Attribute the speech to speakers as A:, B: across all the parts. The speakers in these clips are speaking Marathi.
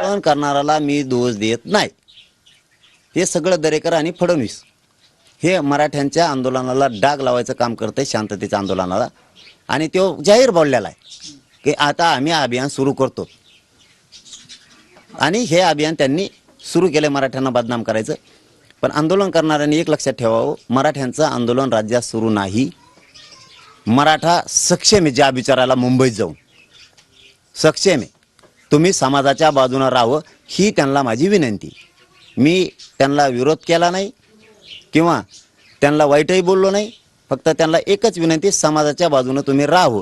A: आंदोलन करणाऱ्याला मी दोष देत नाही. हे सगळं दरेकर आणि फडणवीस हे मराठ्यांच्या आंदोलनाला डाग लावायचं काम करते, शांततेच्या आंदोलनाला. आणि तो जाहीर बोललेला आहे की आता आम्ही अभियान सुरू करतो. आणि हे अभियान त्यांनी सुरू केले मराठ्यांना बदनाम करायचं. पण आंदोलन करणाऱ्यांनी एक लक्षात ठेवावं, मराठ्यांचं आंदोलन राज्यात सुरू नाही. मराठा सक्षम आहे ज्या विचाराला मुंबईत जाऊन सक्षम आहे. तुम्ही समाजाच्या बाजूने राहावं ही त्यांना माझी विनंती. मी त्यांना विरोध केला नाही किंवा त्यांना वाईटही बोललो नाही. फक्त त्यांना एकच विनंती, समाजाच्या बाजूने तुम्ही राहावं.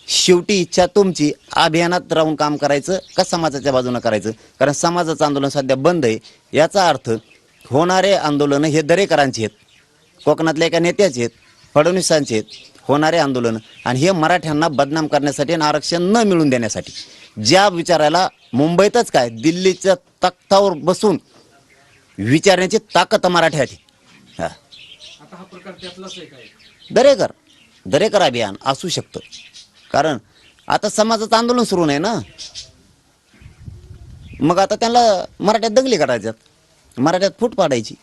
A: शेवटी इच्छा तुमची, अभियानात राहून काम करायचं का समाजाच्या बाजूने करायचं. कारण समाजाचं आंदोलन सध्या बंद आहे. याचा अर्थ होणारे आंदोलन हे दरेकरांचे आहेत, कोकणातल्या एका नेत्याचे आहेत, फडणवीसांचे आहेत होणारे आंदोलन. आणि हे मराठ्यांना बदनाम करण्यासाठी आणि आरक्षण न मिळवून देण्यासाठी. ज्या विचाराला मुंबईतच काय दिल्लीच्या तख्तावर बसून विचारण्याची ताकद मराठ्याची. दरेकर अभियान असू शकतं. कारण आता समाजाचं आंदोलन सुरू नाही ना. मग आता त्यांना मराठ्यात दंगली करायच्यात, मराठ्यात फूट पाडायची.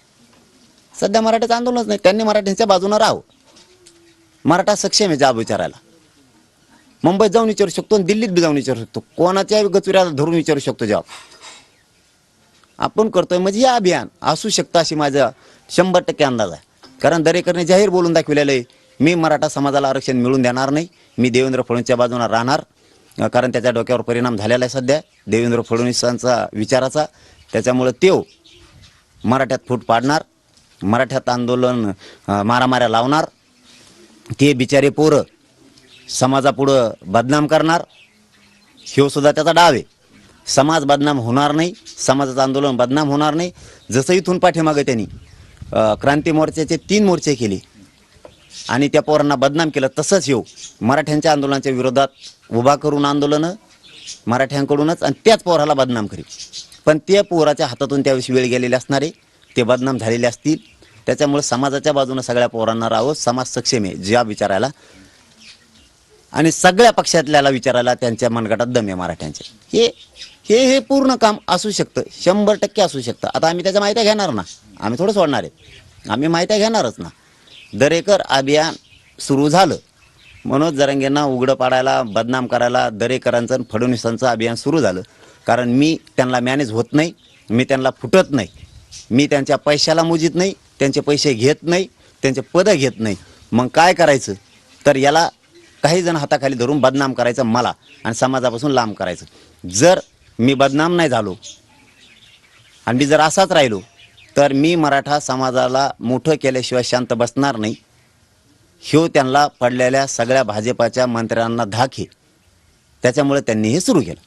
A: सध्या मराठ्याचं आंदोलनच नाही. त्यांनी मराठ्यांच्या बाजूने राहावं. मराठा सक्षम आहे जाब विचारायला. मुंबईत जाऊन विचारू शकतो आणि दिल्लीत बी जाऊन विचारू शकतो. कोणाच्याही गचुऱ्याला धरून विचारू शकतो जॉब. आपण करतोय म्हणजे हे अभियान असू शकतं अशी माझा 100% अंदाज आहे. कारण दरेकरने जाहीर बोलून दाखविलेलं आहे, मी मराठा समाजाला आरक्षण मिळून देणार नाही. मी देवेंद्र फडणवीसच्या बाजूने राहणार. कारण त्याच्या डोक्यावर परिणाम झालेला आहे सध्या देवेंद्र फडणवीसांचा विचाराचा. त्याच्यामुळे तो मराठ्यात फूट पाडणार, मराठ्यात आंदोलन मारामाऱ्या लावणार. ते बिचारे पोरं समाजापुढं बदनाम करणार. ह्यो सुद्धा त्याचा डाव आहे. समाज बदनाम होणार नाही, समाजाचं आंदोलन बदनाम होणार नाही. जसं इथून पाठीमागे त्यांनी क्रांती मोर्चाचे 3 मोर्चे केले आणि त्या पोरांना बदनाम केलं, तसंच ह्यो मराठ्यांच्या आंदोलनाच्या विरोधात उभा करून आंदोलनं मराठ्यांकडूनच आणि त्याच पोराला बदनाम करील. पण त्या पोराच्या हातातून त्यावेळेस वेळ गेलेली असणार आहे, ते बदनाम झालेले असतील. त्याच्यामुळे समाजाच्या बाजूने सगळ्या पोरांना राहावं. समाज सक्षम आहे ज्या विचारायला आणि सगळ्या पक्षातल्याला विचारायला त्यांच्या मनगटात दम आहे मराठ्यांचे. हे हे हे पूर्ण काम असू शकतं, 100% असू शकतं. आता आम्ही त्याच्या माहित्या घेणार ना, आम्ही थोडं सोडणार आहेत, आम्ही माहित्या घेणारच ना. दरेकर अभियान सुरू झालं, मनोज जरांगेंना उघडं पाडायला, बदनाम करायला दरेकरांचं आणि फडणवीसांचं अभियान सुरू झालं. कारण मी त्यांना मॅनेज होत नाही, मी त्यांना फुटत नाही, मी त्यांच्या पैशाला मोजीत नाही, त्यांचे पैसे घेत नाही, त्यांचे पदं घेत नाही. मग काय करायचं तर याला काही जण हाताखाली धरून बदनाम करायचं मला आणि समाजापासून लांब करायचं. जर मी बदनाम नाही झालो आणि मी जर असाच राहिलो तर मी मराठा समाजाला मोठं केल्याशिवाय शांत बसणार नाही. ह्यो त्यांना पडलेल्या सगळ्या भाजपाच्या मंत्र्यांना धाक आहे. त्याच्यामुळे त्यांनी हे सुरू केलं.